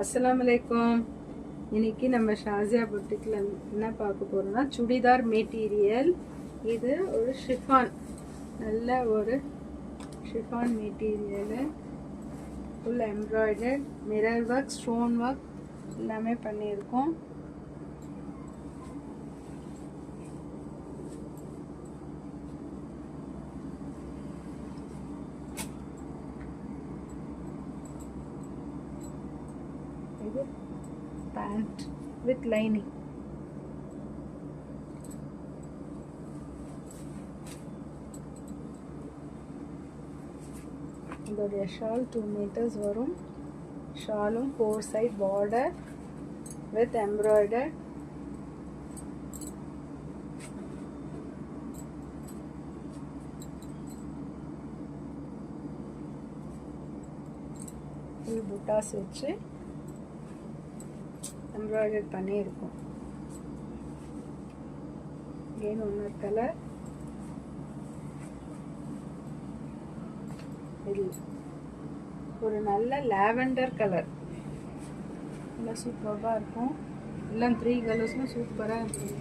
अस्सलाम वालेकुम. இன்னைக்கு நம்ம ஷாசியா புட்டிக்ல என்ன பார்க்க போறோம்னா சுடிதார் மெட்டீரியல். இது ஒரு ஷிஃபான், நல்ல ஒரு chiffon material. Full embroidered, mirror work, stone work எல்லாமே பண்ணியிருக்கோம். இது pant with lining. இதோடைய ஷால் 2 meters வரும். ஷாலும் 4 side border with embroidered. full buttas வச்சு எம்ப்ராய்டர் பண்ணியிருக்கோம். again ஒன்று கலர். இது ஒரு நல்ல லாவெண்டர் கலர், நல்லா சூப்பராக இருக்கும். எல்லாம் 3 கலர்ஸும் சூப்பராக இருக்கும்.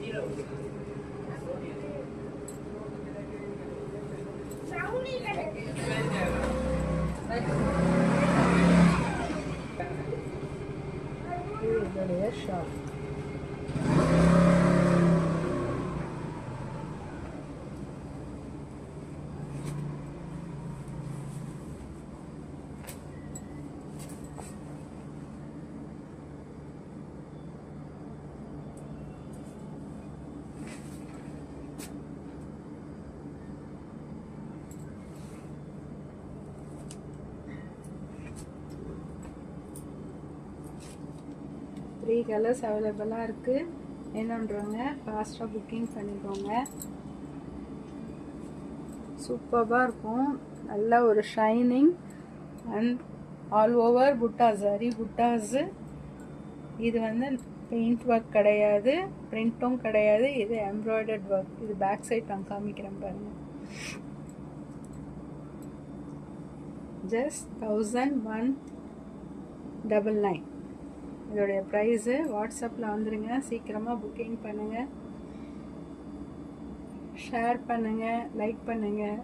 இதோடைய ஷால் த்ரீ கலர்ஸ் அவைலபிளாக இருக்குது. என்னன்றவங்க ஃபாஸ்ட்டாக புக்கிங் பண்ணிக்கோங்க. சூப்பராக இருக்கும். நல்ல ஒரு ஷைனிங் அண்ட் ஆல் ஓவர் புட்டாஸ், அரி புட்டாஸு. இது வந்து பெயிண்ட் ஒர்க் கிடையாது, பிரிண்ட்டும் கிடையாது. இது எம்ப்ராய்டர்ட் ஒர்க். இது பேக் சைட் நான் காமிக்கிறேன் பாருங்கள். ஜஸ்ட் 1199. இதோடைய ப்ரைஸு. வாட்ஸ்அப்பில் வந்துடுங்க, சீக்கிரமாக புக்கிங் பண்ணுங்கள், ஷேர் பண்ணுங்கள், லைக் பண்ணுங்கள்.